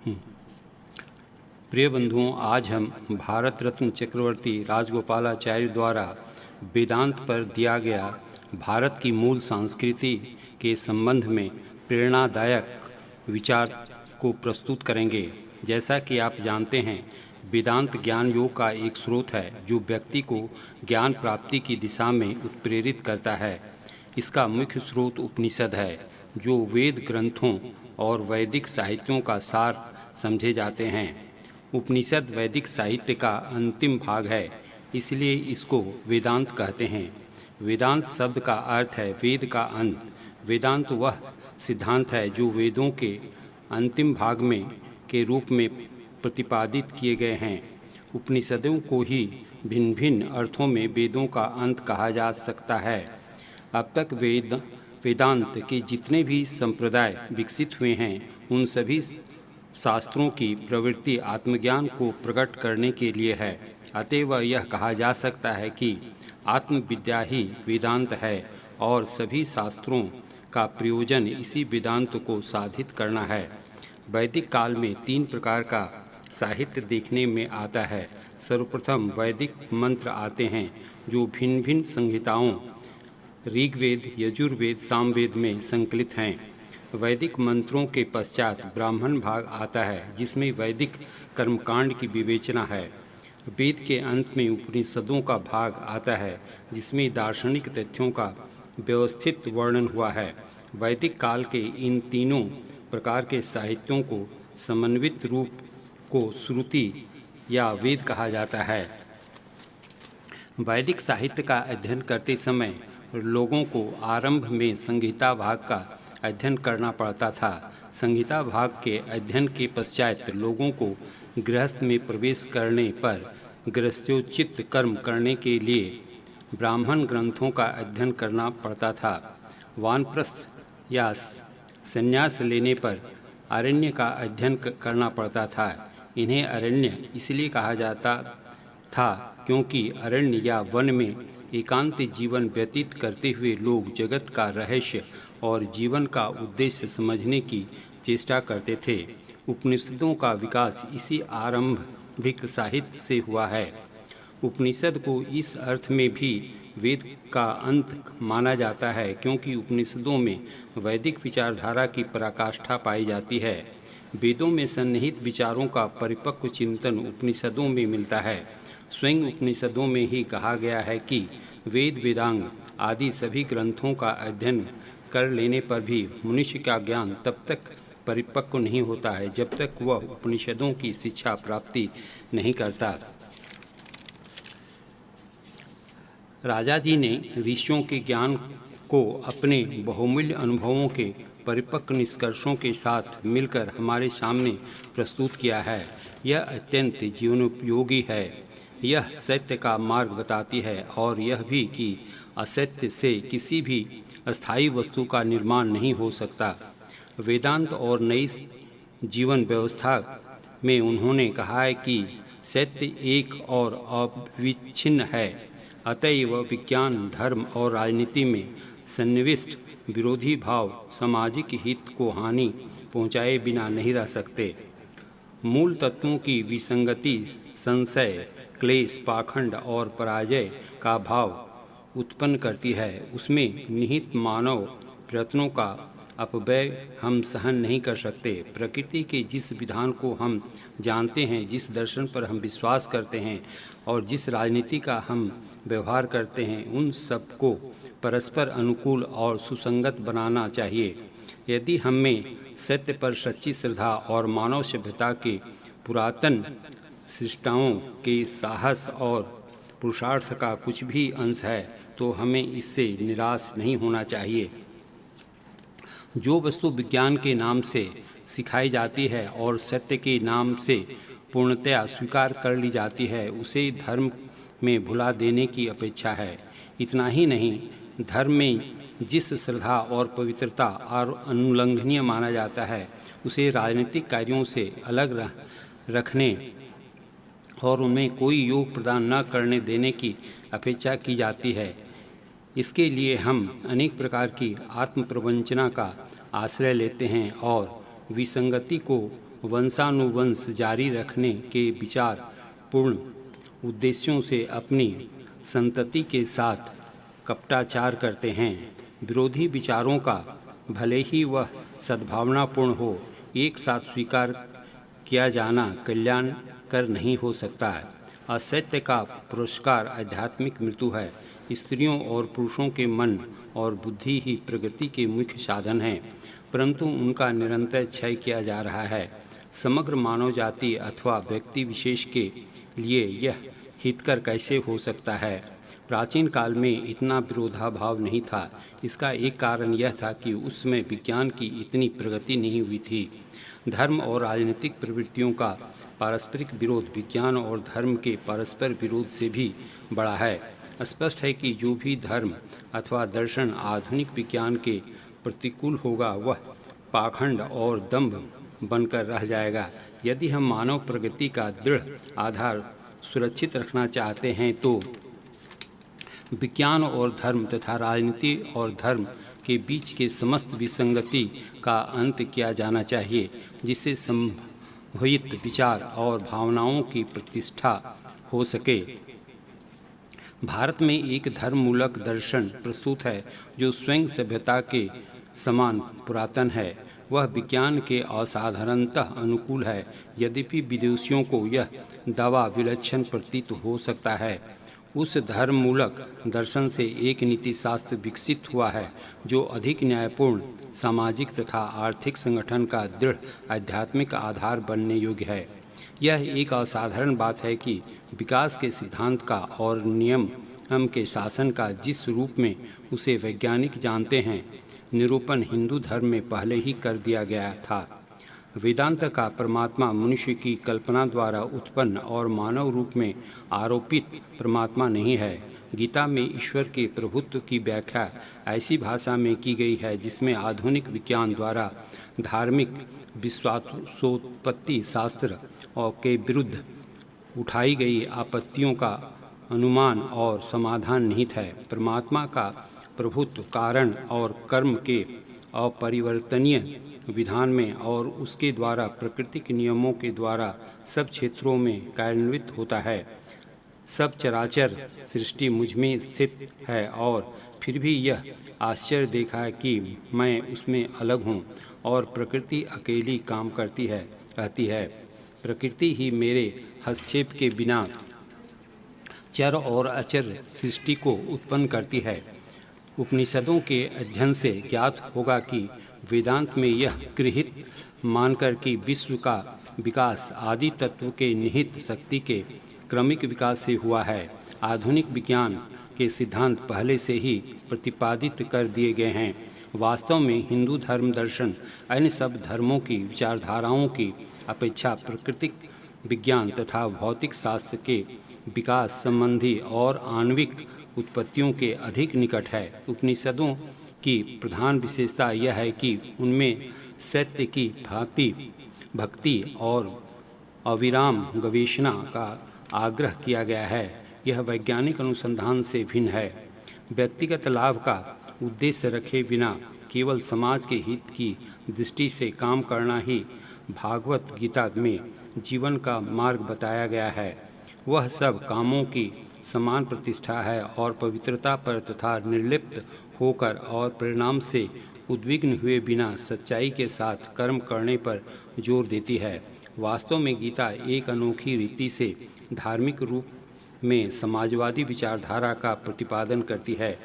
प्रिय बंधुओं, आज हम भारत रत्न चक्रवर्ती राजगोपालाचार्य द्वारा वेदांत पर दिया गया भारत की मूल संस्कृति के संबंध में प्रेरणादायक विचार को प्रस्तुत करेंगे। जैसा कि आप जानते हैं, वेदांत ज्ञान योग का एक स्रोत है जो व्यक्ति को ज्ञान प्राप्ति की दिशा में उत्प्रेरित करता है। इसका मुख्य स्रोत उपनिषद है, जो वेद ग्रंथों और वैदिक साहित्यों का सार समझे जाते हैं। उपनिषद वैदिक साहित्य का अंतिम भाग है, इसलिए इसको वेदांत कहते हैं। वेदांत शब्द का अर्थ है वेद का अंत। वेदांत वह सिद्धांत है जो वेदों के अंतिम भाग में के रूप में प्रतिपादित किए गए हैं। उपनिषदों को ही भिन्न भिन्न अर्थों में वेदों का अंत कहा जा सकता है। अब तक वेदांत के जितने भी संप्रदाय विकसित हुए हैं, उन सभी शास्त्रों की प्रवृत्ति आत्मज्ञान को प्रकट करने के लिए है। अतएव यह कहा जा सकता है कि आत्मविद्या ही वेदांत है और सभी शास्त्रों का प्रयोजन इसी वेदांत को साधित करना है। वैदिक काल में 3 प्रकार का साहित्य देखने में आता है। सर्वप्रथम वैदिक मंत्र आते हैं, जो भिन्न भिन्न संहिताओं ऋग्वेद, यजुर्वेद, सामवेद में संकलित हैं। वैदिक मंत्रों के पश्चात ब्राह्मण भाग आता है, जिसमें वैदिक कर्मकांड की विवेचना है। वेद के अंत में उपनिषदों का भाग आता है, जिसमें दार्शनिक तथ्यों का व्यवस्थित वर्णन हुआ है। वैदिक काल के इन तीनों प्रकार के साहित्यों को समन्वित रूप को श्रुति या वेद कहा जाता है। वैदिक साहित्य का अध्ययन करते समय लोगों को आरंभ में संहिता भाग का अध्ययन करना पड़ता था। संहिता भाग के अध्ययन के पश्चात लोगों को गृहस्थ में प्रवेश करने पर गृहस्थोचित कर्म करने के लिए ब्राह्मण ग्रंथों का अध्ययन करना पड़ता था। वानप्रस्थ या संन्यास लेने पर अरण्य का अध्ययन करना पड़ता था। इन्हें अरण्य इसलिए कहा जाता था क्योंकि अरण्य या वन में एकांत जीवन व्यतीत करते हुए लोग जगत का रहस्य और जीवन का उद्देश्य समझने की चेष्टा करते थे। उपनिषदों का विकास इसी आरंभिक साहित्य से हुआ है। उपनिषद को इस अर्थ में भी वेद का अंत माना जाता है क्योंकि उपनिषदों में वैदिक विचारधारा की पराकाष्ठा पाई जाती है। वेदों में सन्निहित विचारों का परिपक्व चिंतन उपनिषदों में मिलता है। स्वयं उपनिषदों में ही कहा गया है कि वेद, वेदांग आदि सभी ग्रंथों का अध्ययन कर लेने पर भी मनुष्य का ज्ञान तब तक परिपक्व नहीं होता है जब तक वह उपनिषदों की शिक्षा प्राप्ति नहीं करता। राजा जी ने ऋषियों के ज्ञान को अपने बहुमूल्य अनुभवों के परिपक्व निष्कर्षों के साथ मिलकर हमारे सामने प्रस्तुत किया है। यह अत्यंत जीवनोपयोगी है। यह सत्य का मार्ग बताती है और यह भी कि असत्य से किसी भी अस्थायी वस्तु का निर्माण नहीं हो सकता। वेदांत और नई जीवन व्यवस्था में उन्होंने कहा है कि सत्य एक और अविच्छिन्न है। अतएव विज्ञान, धर्म और राजनीति में सन्निविष्ट विरोधी भाव सामाजिक हित को हानि पहुँचाए बिना नहीं रह सकते। मूल तत्वों की विसंगति संशय, क्लेश, पाखंड और पराजय का भाव उत्पन्न करती है। उसमें निहित मानव प्रयत्नों का अपव्यय हम सहन नहीं कर सकते। प्रकृति के जिस विधान को हम जानते हैं, जिस दर्शन पर हम विश्वास करते हैं और जिस राजनीति का हम व्यवहार करते हैं, उन सब को परस्पर अनुकूल और सुसंगत बनाना चाहिए। यदि हमें सत्य पर सच्ची श्रद्धा और मानव सभ्यता के पुरातन सृष्टाओं के साहस और पुरुषार्थ का कुछ भी अंश है, तो हमें इससे निराश नहीं होना चाहिए। जो वस्तु विज्ञान के नाम से सिखाई जाती है और सत्य के नाम से पूर्णतया स्वीकार कर ली जाती है, उसे धर्म में भुला देने की अपेक्षा है। इतना ही नहीं, धर्म में जिस श्रद्धा और पवित्रता और अनुल्लंघनीय माना जाता है, उसे राजनीतिक कार्यों से अलग रखने और उनमें कोई योग प्रदान न करने देने की अपेक्षा की जाती है। इसके लिए हम अनेक प्रकार की आत्म प्रवंचना का आश्रय लेते हैं और विसंगति को वंशानुवंश जारी रखने के विचार पूर्ण उद्देश्यों से अपनी संतति के साथ कपटाचार करते हैं। विरोधी विचारों का भले ही वह सद्भावनापूर्ण हो, एक साथ स्वीकार किया जाना कल्याणकर नहीं हो सकता है। असत्य का पुरस्कार आध्यात्मिक मृत्यु है। स्त्रियों और पुरुषों के मन और बुद्धि ही प्रगति के मुख्य साधन हैं, परंतु उनका निरंतर क्षय किया जा रहा है। समग्र मानव जाति अथवा व्यक्ति विशेष के लिए यह हितकर कैसे हो सकता है? प्राचीन काल में इतना विरोधाभाव नहीं था। इसका एक कारण यह था कि उस समय विज्ञान की इतनी प्रगति नहीं हुई थी। धर्म और राजनीतिक प्रवृत्तियों का पारस्परिक विरोध विज्ञान और धर्म के परस्पर विरोध से भी बड़ा है। स्पष्ट है कि जो भी धर्म अथवा दर्शन आधुनिक विज्ञान के प्रतिकूल होगा, वह पाखंड और दंभ बनकर रह जाएगा। यदि हम मानव प्रगति का दृढ़ आधार सुरक्षित रखना चाहते हैं तो विज्ञान और धर्म तथा राजनीति और धर्म के बीच के समस्त विसंगति का अंत किया जाना चाहिए, जिससे संभवित विचार और भावनाओं की प्रतिष्ठा हो सके। भारत में एक धर्ममूलक दर्शन प्रस्तुत है जो स्वयं सभ्यता के समान पुरातन है। वह विज्ञान के असाधारणतः अनुकूल है। यद्यपि विदेशियों को यह दावा विलक्षण प्रतीत हो सकता है। उस धर्ममूलक दर्शन से एक नीति शास्त्र विकसित हुआ है जो अधिक न्यायपूर्ण, सामाजिक तथा आर्थिक संगठन का दृढ़ आध्यात्मिक आधार बनने योग्य है। यह एक असाधारण बात है कि विकास के सिद्धांत का और नियम के शासन का जिस रूप में उसे वैज्ञानिक जानते हैं, निरूपण हिंदू धर्म में पहले ही कर दिया गया था। वेदांत का परमात्मा मनुष्य की कल्पना द्वारा उत्पन्न और मानव रूप में आरोपित परमात्मा नहीं है। गीता में ईश्वर के प्रभुत्व की व्याख्या ऐसी भाषा में की गई है जिसमें आधुनिक विज्ञान द्वारा धार्मिक विश्वासोत्पत्ति शास्त्र और के विरुद्ध उठाई गई आपत्तियों का अनुमान और समाधान निहित है। परमात्मा का प्रभुत्व कारण और कर्म के अपरिवर्तनीय विधान में और उसके द्वारा प्राकृतिक नियमों के द्वारा सब क्षेत्रों में कार्यान्वित होता है। सब चराचर सृष्टि मुझ में स्थित है और फिर भी यह आश्चर्य देखा है कि मैं उसमें अलग हूँ और प्रकृति अकेली काम करती रहती है। प्रकृति ही मेरे हस्तक्षेप के बिना चर और अचर सृष्टि को उत्पन्न करती है। उपनिषदों के अध्ययन से ज्ञात होगा कि वेदांत में यह गृहीत मानकर कि विश्व का विकास आदि तत्व के निहित शक्ति के क्रमिक विकास से हुआ है। आधुनिक विज्ञान के सिद्धांत पहले से ही प्रतिपादित कर दिए गए हैं। वास्तव में हिंदू धर्म दर्शन अन्य सब धर्मों की विचारधाराओं की अपेक्षा प्राकृतिक विज्ञान तथा भौतिक शास्त्र के विकास संबंधी और आणविक उत्पत्तियों के अधिक निकट है। उपनिषदों की प्रधान विशेषता यह है कि उनमें सत्य की भांति भक्ति और अविराम गवेषणा का आग्रह किया गया है। यह वैज्ञानिक अनुसंधान से भिन्न है। व्यक्तिगत लाभ का उद्देश्य रखे बिना केवल समाज के हित की दृष्टि से काम करना ही भागवत गीता में जीवन का मार्ग बताया गया है। वह सब कामों की समान प्रतिष्ठा है और पवित्रता पर तथा निर्लिप्त होकर और परिणाम से उद्विग्न हुए बिना सच्चाई के साथ कर्म करने पर जोर देती है। वास्तव में गीता एक अनोखी रीति से धार्मिक रूप में समाजवादी विचारधारा का प्रतिपादन करती है।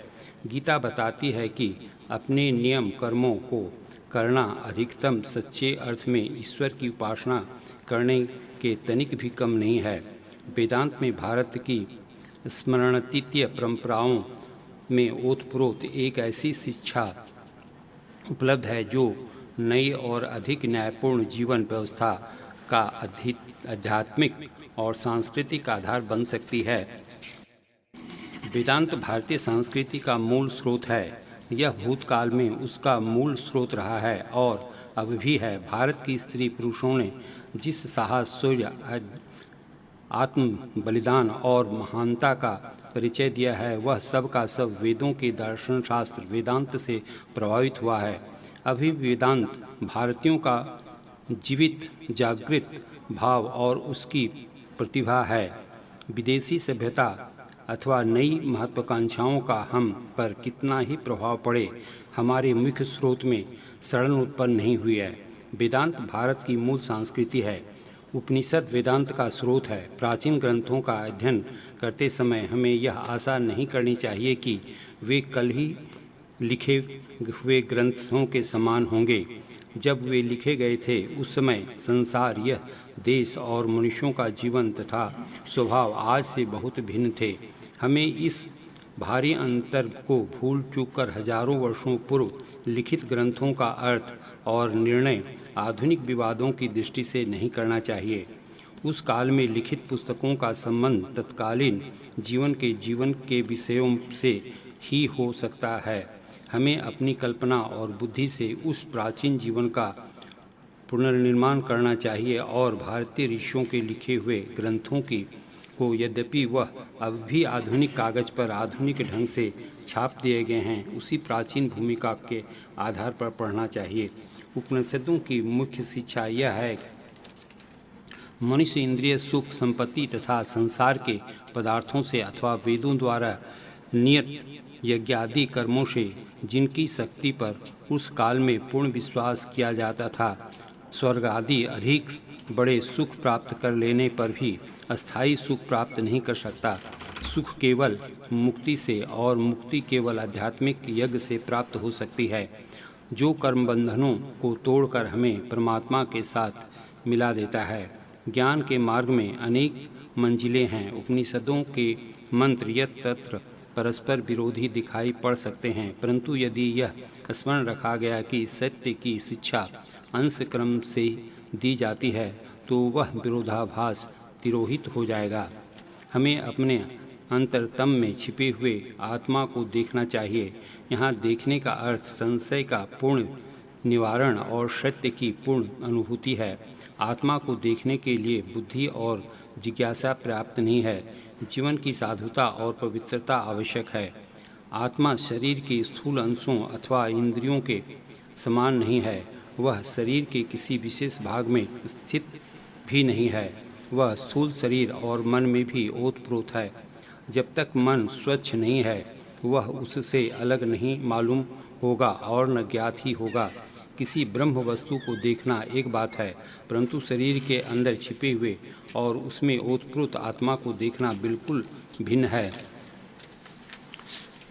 गीता बताती है कि अपने नियम कर्मों को करना अधिकतम सच्चे अर्थ में ईश्वर की उपासना करने के तनिक भी कम नहीं है। वेदांत में भारत की स्मरणतीय परंपराओं में ओतप्रोत एक ऐसी शिक्षा उपलब्ध है जो नई और अधिक न्यायपूर्ण जीवन व्यवस्था का आध्यात्मिक और सांस्कृतिक आधार बन सकती है। वेदांत भारतीय संस्कृति का मूल स्रोत है। यह भूतकाल में उसका मूल स्रोत रहा है और अब भी है। भारत की स्त्री पुरुषों ने जिस साहस, शौर्य, आत्म बलिदान और महानता का परिचय दिया है, वह सब का सब वेदों के दर्शन शास्त्र वेदांत से प्रभावित हुआ है। अभी वेदांत भारतीयों का जीवित जागृत भाव और उसकी प्रतिभा है। विदेशी सभ्यता अथवा नई महत्वाकांक्षाओं का हम पर कितना ही प्रभाव पड़े, हमारे मुख्य स्रोत में सड़न उत्पन्न नहीं हुई है। वेदांत भारत की मूल संस्कृति है। उपनिषद वेदांत का स्रोत है। प्राचीन ग्रंथों का अध्ययन करते समय हमें यह आशा नहीं करनी चाहिए कि वे कल ही लिखे हुए ग्रंथों के समान होंगे। जब वे लिखे गए थे उस समय संसार, यह देश और मनुष्यों का जीवन तथा स्वभाव आज से बहुत भिन्न थे। हमें इस भारी अंतर को भूल चूक कर हजारों वर्षों पूर्व लिखित ग्रंथों का अर्थ और निर्णय आधुनिक विवादों की दृष्टि से नहीं करना चाहिए। उस काल में लिखित पुस्तकों का संबंध तत्कालीन जीवन के विषयों से ही हो सकता है। हमें अपनी कल्पना और बुद्धि से उस प्राचीन जीवन का पुनर्निर्माण करना चाहिए और भारतीय ऋषियों के लिखे हुए ग्रंथों की को यद्यपि वह अब भी आधुनिक कागज पर आधुनिक ढंग से छाप दिए गए हैं, उसी प्राचीन भूमिका के आधार पर पढ़ना चाहिए। उपनिषदों की मुख्य शिक्षा यह है, मनुष्य इंद्रिय सुख संपत्ति तथा संसार के पदार्थों से अथवा वेदों द्वारा नियत यज्ञादि कर्मों से जिनकी शक्ति पर उस काल में पूर्ण विश्वास किया जाता था, स्वर्ग आदि अधिक बड़े सुख प्राप्त कर लेने पर भी अस्थायी सुख प्राप्त नहीं कर सकता। सुख केवल मुक्ति से और मुक्ति केवल आध्यात्मिक यज्ञ से प्राप्त हो सकती है, जो कर्म बंधनों को तोड़कर हमें परमात्मा के साथ मिला देता है। ज्ञान के मार्ग में अनेक मंजिलें हैं। उपनिषदों के मंत्र यत्र तत्र परस्पर विरोधी दिखाई पड़ सकते हैं, परंतु यदि यह स्मरण रखा गया कि सत्य की शिक्षा अंश क्रम से दी जाती है तो वह विरोधाभास तिरोहित हो जाएगा। हमें अपने अंतरतम में छिपे हुए आत्मा को देखना चाहिए। यहाँ देखने का अर्थ संशय का पूर्ण निवारण और सत्य की पूर्ण अनुभूति है। आत्मा को देखने के लिए बुद्धि और जिज्ञासा पर्याप्त नहीं है, जीवन की साधुता और पवित्रता आवश्यक है। आत्मा शरीर के स्थूल अंशों अथवा इंद्रियों के समान नहीं है। वह शरीर के किसी विशेष भाग में स्थित भी नहीं है। वह स्थूल शरीर और मन में भी ओतप्रोत है। जब तक मन स्वच्छ नहीं है, वह उससे अलग नहीं मालूम होगा और न ज्ञात ही होगा। किसी ब्रह्म वस्तु को देखना एक बात है, परंतु शरीर के अंदर छिपे हुए और उसमें ओतप्रोत आत्मा को देखना बिल्कुल भिन्न है।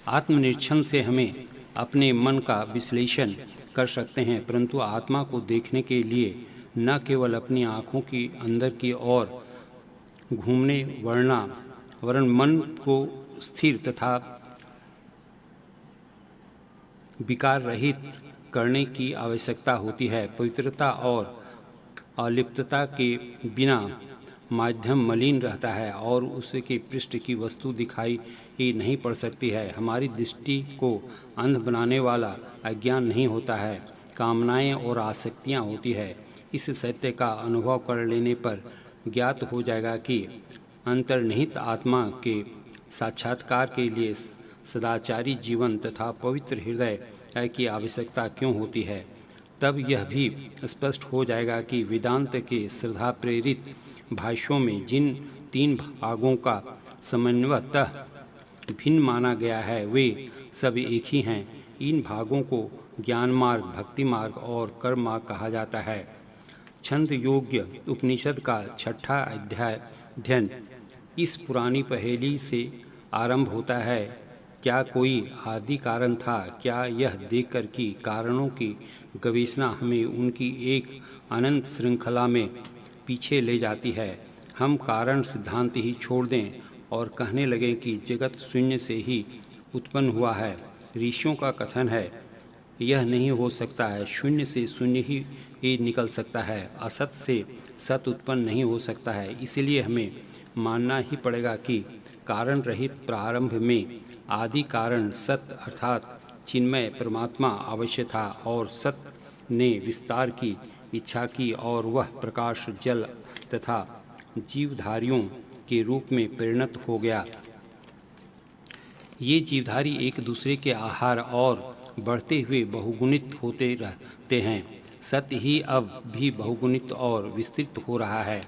आत्मनिरीक्षण से हमें अपने मन का विश्लेषण कर सकते हैं, परंतु आत्मा को देखने के लिए न केवल अपनी आँखों की अंदर की ओर घूमने वरन मन को स्थिर तथा विकार रहित करने की आवश्यकता होती है। पवित्रता और अलिप्तता के बिना माध्यम मलिन रहता है और उसके पृष्ठ की वस्तु दिखाई ही नहीं पड़ सकती है। हमारी दृष्टि को अंध बनाने वाला अज्ञान नहीं होता है, कामनाएं और आसक्तियां होती है। इस सत्य का अनुभव कर लेने पर ज्ञात हो जाएगा कि अंतर्निहित आत्मा के साक्षात्कार के लिए सदाचारी जीवन तथा पवित्र हृदय की आवश्यकता क्यों होती है। तब यह भी स्पष्ट हो जाएगा कि वेदांत के श्रद्धा प्रेरित भाष्यों में जिन तीन भागों का समन्वयतः भिन्न माना गया है, वे सब एक ही हैं। इन भागों को ज्ञान मार्ग, भक्ति मार्ग और कर्म मार्ग कहा जाता है। छंद योग्य उपनिषद का छठा अध्ययन इस पुरानी पहेली से आरंभ होता है, क्या कोई आदि कारण था? क्या यह देखकर कि कारणों की गवेषणा हमें उनकी एक अनंत श्रृंखला में पीछे ले जाती है, हम कारण सिद्धांत ही छोड़ दें और कहने लगें कि जगत शून्य से ही उत्पन्न हुआ है। ऋषियों का कथन है, यह नहीं हो सकता है, शून्य से शून्य ही निकल सकता है, असत से सत उत्पन्न नहीं हो सकता है। इसलिए हमें मानना ही पड़ेगा कि कारण रहित प्रारंभ में आदि कारण सत्य अर्थात चिन्मय परमात्मा अवश्य था और सत्य ने विस्तार की इच्छा की और वह प्रकाश जल तथा जीवधारियों के रूप में परिणत हो गया। ये जीवधारी एक दूसरे के आहार और बढ़ते हुए बहुगुणित होते रहते हैं। सत्य ही अब भी बहुगुणित और विस्तृत हो रहा है।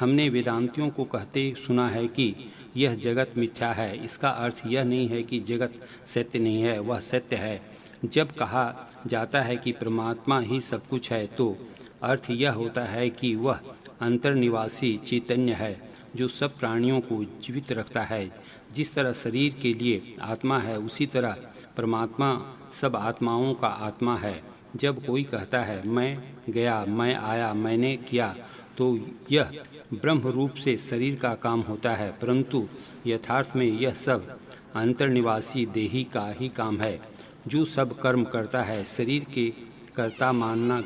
हमने वेदांतियों को कहते सुना है कि यह जगत मिथ्या है। इसका अर्थ यह नहीं है कि जगत सत्य नहीं है, वह सत्य है। जब कहा जाता है कि परमात्मा ही सब कुछ है तो अर्थ यह होता है कि वह अंतर्निवासी चैतन्य है जो सब प्राणियों को जीवित रखता है। जिस तरह शरीर के लिए आत्मा है, उसी तरह परमात्मा सब आत्माओं का आत्मा है। जब कोई कहता है मैं गया, मैं आया, मैंने किया, तो यह ब्रह्म रूप से शरीर का काम होता है, परंतु यथार्थ में यह सब अंतर्निवासी देही का ही काम है। जो सब कर्म करता है शरीर के कर्ता मानना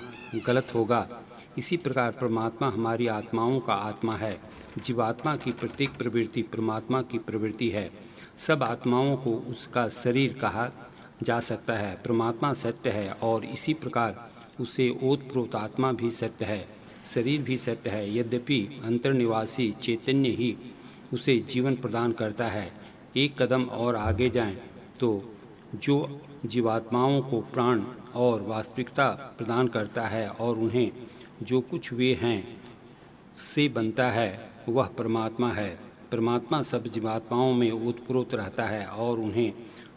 गलत होगा। इसी प्रकार परमात्मा हमारी आत्माओं का आत्मा है। जीवात्मा की प्रत्येक प्रवृत्ति परमात्मा की प्रवृत्ति है। सब आत्माओं को उसका शरीर कहा जा सकता है। परमात्मा सत्य है और इसी प्रकार उसे ओतप्रोत आत्मा भी सत्य है, शरीर भी सत्य है। यद्यपि अंतर्निवासी चैतन्य ही उसे जीवन प्रदान करता है। एक कदम और आगे जाएं तो जो जीवात्माओं को प्राण और वास्तविकता प्रदान करता है और उन्हें जो कुछ वे हैं से बनता है, वह परमात्मा है। परमात्मा सब जीवात्माओं में ओतप्रोत रहता है और उन्हें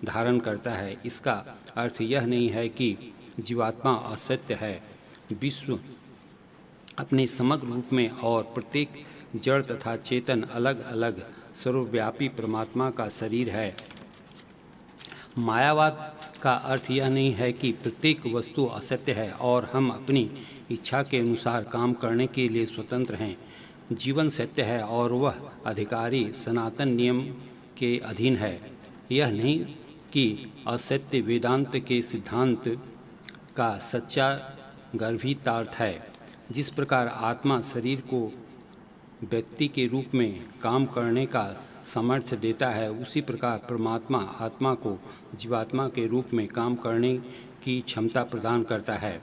धारण करता है। इसका अर्थ यह नहीं है कि जीवात्मा असत्य है। विश्व अपने समग्र रूप में और प्रत्येक जड़ तथा चेतन अलग अलग सर्वव्यापी परमात्मा का शरीर है। मायावाद का अर्थ यह नहीं है कि प्रत्येक वस्तु असत्य है और हम अपनी इच्छा के अनुसार काम करने के लिए स्वतंत्र हैं। जीवन सत्य है और वह अधिकारी सनातन नियम के अधीन है। यह नहीं कि असत्य वेदांत के सिद्धांत का सच्चा गर्भितार्थ है। जिस प्रकार आत्मा शरीर को व्यक्ति के रूप में काम करने का सामर्थ्य देता है, उसी प्रकार परमात्मा आत्मा को जीवात्मा के रूप में काम करने की क्षमता प्रदान करता है।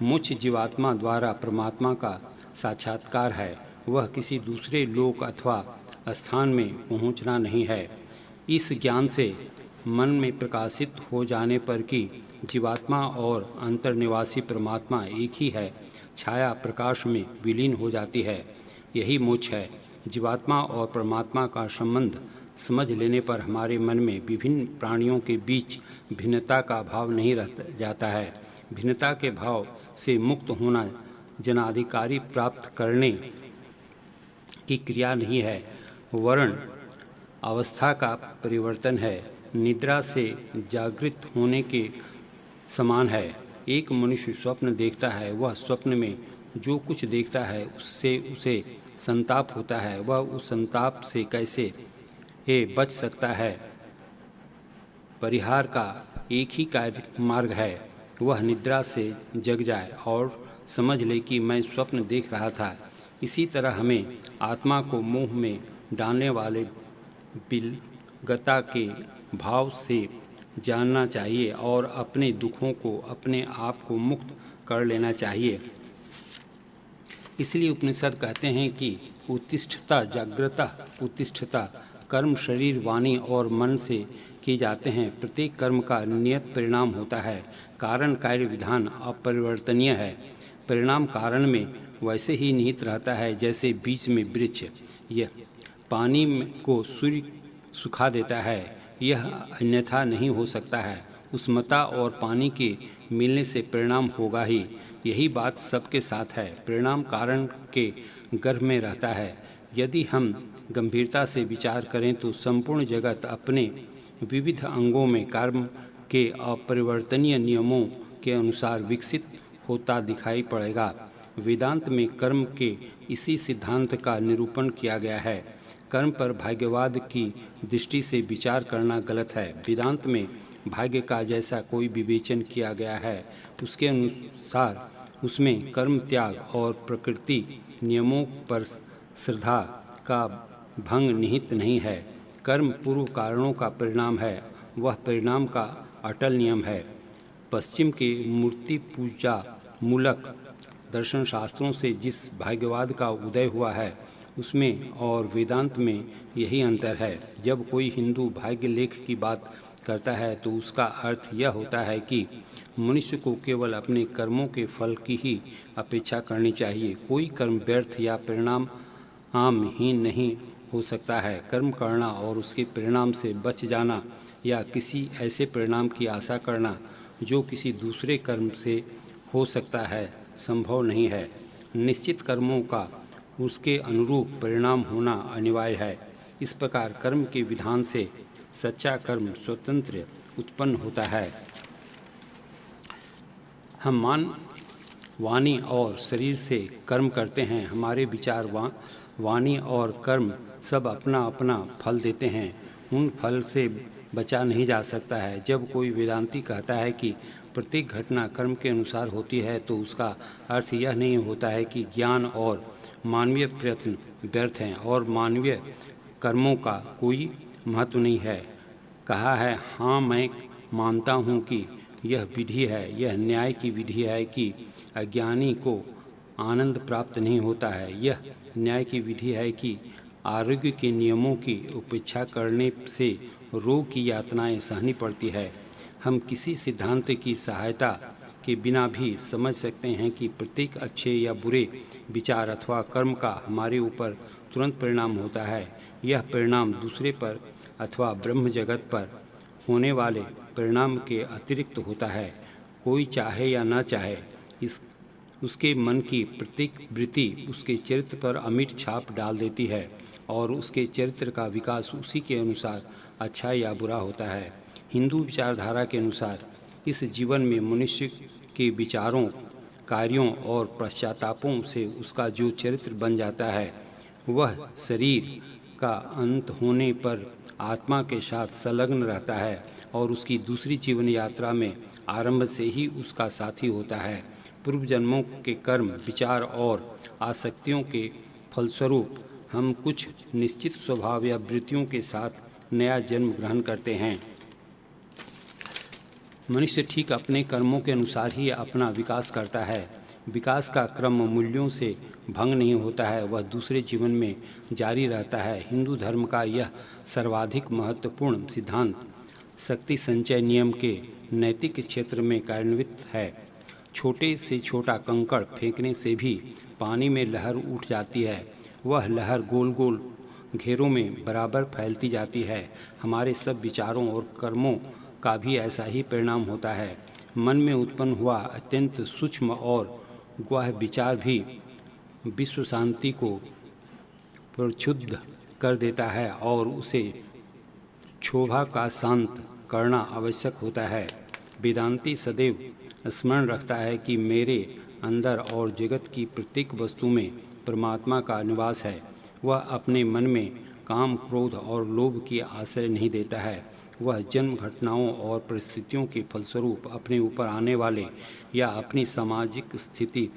मुख्य जीवात्मा द्वारा परमात्मा का साक्षात्कार है। वह किसी दूसरे लोक अथवा स्थान में पहुंचना नहीं है। इस ज्ञान से मन में प्रकाशित हो जाने पर कि जीवात्मा और अंतर्निवासी परमात्मा एक ही है, छाया प्रकाश में विलीन हो जाती है। यही मोक्ष है। जीवात्मा और परमात्मा का संबंध समझ लेने पर हमारे मन में विभिन्न प्राणियों के बीच भिन्नता का भाव नहीं रह जाता है। भिन्नता के भाव से मुक्त होना जनाधिकारी प्राप्त करने की क्रिया नहीं है, वर्ण अवस्था का परिवर्तन है। निद्रा से जागृत होने के समान है। एक मनुष्य स्वप्न देखता है, वह स्वप्न में जो कुछ देखता है उससे उसे संताप होता है। वह उस संताप से कैसे बच सकता है? परिहार का एक ही मार्ग है, वह निद्रा से जग जाए और समझ ले कि मैं स्वप्न देख रहा था। इसी तरह हमें आत्मा को मोह में डालने वाले बिलगता के भाव से जानना चाहिए और अपने दुखों को अपने आप को मुक्त कर लेना चाहिए। इसलिए उपनिषद कहते हैं कि उत्तिष्ठता जागृता उत्तिष्ठता। कर्म शरीर वाणी और मन से किए जाते हैं। प्रत्येक कर्म का नियत परिणाम होता है। कारण कार्य विधान अपरिवर्तनीय है। परिणाम कारण में वैसे ही निहित रहता है जैसे बीज में वृक्ष। यह पानी को सूर्य सुखा देता है, यह अन्यथा नहीं हो सकता है। उष्णता और पानी के मिलने से परिणाम होगा ही। यही बात सबके साथ है। परिणाम कारण के गर्भ में रहता है। यदि हम गंभीरता से विचार करें तो संपूर्ण जगत अपने विविध अंगों में कर्म के अपरिवर्तनीय नियमों के अनुसार विकसित होता दिखाई पड़ेगा। वेदांत में कर्म के इसी सिद्धांत का निरूपण किया गया है। कर्म पर भाग्यवाद की दृष्टि से विचार करना गलत है। वेदांत में भाग्य का जैसा कोई विवेचन किया गया है, उसके अनुसार उसमें कर्म त्याग और प्रकृति नियमों पर श्रद्धा का भंग निहित नहीं है। कर्म पूर्व कारणों का परिणाम है, वह परिणाम का अटल नियम है। पश्चिम के मूर्ति पूजा मूलक दर्शन शास्त्रों से जिस भाग्यवाद का उदय हुआ है, उसमें और वेदांत में यही अंतर है। जब कोई हिंदू भाग्य लेख की बात करता है तो उसका अर्थ यह होता है कि मनुष्य को केवल अपने कर्मों के फल की ही अपेक्षा करनी चाहिए। कोई कर्म व्यर्थ या परिणामहीन नहीं हो सकता है। कर्म करना और उसके परिणाम से बच जाना या किसी ऐसे परिणाम की आशा करना जो किसी दूसरे कर्म से हो सकता है, संभव नहीं है। निश्चित कर्मों का उसके अनुरूप परिणाम होना अनिवार्य है। इस प्रकार कर्म के विधान से सच्चा कर्म स्वतंत्र उत्पन्न होता है। हम मन, वाणी और शरीर से कर्म करते हैं। हमारे विचार, वाणी और कर्म सब अपना अपना फल देते हैं। उन फल से बचा नहीं जा सकता है। जब कोई वेदांती कहता है कि प्रत्येक घटना कर्म के अनुसार होती है तो उसका अर्थ यह नहीं होता है कि ज्ञान और मानवीय प्रयत्न व्यर्थ हैं और मानवीय कर्मों का कोई महत्व नहीं है। कहा है, हाँ मैं मानता हूँ कि यह विधि है, यह न्याय की विधि है कि अज्ञानी को आनंद प्राप्त नहीं होता है। यह न्याय की विधि है कि आरोग्य के नियमों की उपेक्षा करने से रोग की यातनाएं सहनी पड़ती है। हम किसी सिद्धांत की सहायता के बिना भी समझ सकते हैं कि प्रत्येक अच्छे या बुरे विचार अथवा कर्म का हमारे ऊपर तुरंत परिणाम होता है। यह परिणाम दूसरे पर अथवा ब्रह्म जगत पर होने वाले परिणाम के अतिरिक्त होता है। कोई चाहे या न चाहे, उसके मन की प्रत्येक वृत्ति उसके चरित्र पर अमिट छाप डाल देती है और उसके चरित्र का विकास उसी के अनुसार अच्छा या बुरा होता है। हिंदू विचारधारा के अनुसार इस जीवन में मनुष्य के विचारों, कार्यों और पश्चातापों से उसका जो चरित्र बन जाता है वह शरीर का अंत होने पर आत्मा के साथ संलग्न रहता है और उसकी दूसरी जीवन यात्रा में आरंभ से ही उसका साथी होता है। पूर्व जन्मों के कर्म, विचार और आसक्तियों के फलस्वरूप हम कुछ निश्चित स्वभाव या वृत्तियों के साथ नया जन्म ग्रहण करते हैं। मनुष्य ठीक अपने कर्मों के अनुसार ही अपना विकास करता है। विकास का क्रम मूल्यों से भंग नहीं होता है, वह दूसरे जीवन में जारी रहता है। हिंदू धर्म का यह सर्वाधिक महत्वपूर्ण सिद्धांत शक्ति संचय नियम के नैतिक क्षेत्र में कार्यान्वित है। छोटे से छोटा कंकड़ फेंकने से भी पानी में लहर उठ जाती है। वह लहर गोल गोल घेरों में बराबर फैलती जाती है। हमारे सब विचारों और कर्मों का भी ऐसा ही परिणाम होता है। मन में उत्पन्न हुआ अत्यंत सूक्ष्म और गहन विचार भी विश्व शांति को प्रक्षुब्ध कर देता है और उसे क्षोभा का शांत करना आवश्यक होता है। वेदांती सदैव स्मरण रखता है कि मेरे अंदर और जगत की प्रत्येक वस्तु में परमात्मा का निवास है। वह अपने मन में काम, क्रोध और लोभ की आश्रय नहीं देता है। वह जन्म, घटनाओं और परिस्थितियों के फलस्वरूप अपने ऊपर आने वाले या अपनी सामाजिक स्थिति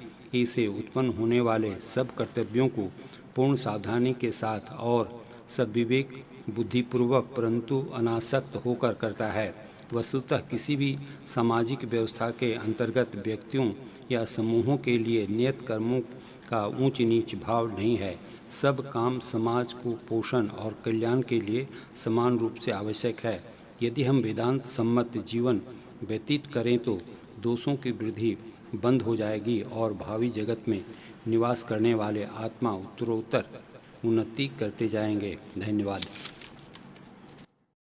से उत्पन्न होने वाले सब कर्तव्यों को पूर्ण सावधानी के साथ और सद्विवेक बुद्धिपूर्वक परंतु अनासक्त होकर करता है। वस्तुतः किसी भी सामाजिक व्यवस्था के अंतर्गत व्यक्तियों या समूहों के लिए नियत कर्मों का ऊंच नीच भाव नहीं है। सब काम समाज को पोषण और कल्याण के लिए समान रूप से आवश्यक है। यदि हम वेदांत सम्मत जीवन व्यतीत करें तो दोषों की वृद्धि बंद हो जाएगी और भावी जगत में निवास करने वाले आत्मा उत्तरोत्तर उन्नति करते जाएंगे। धन्यवाद।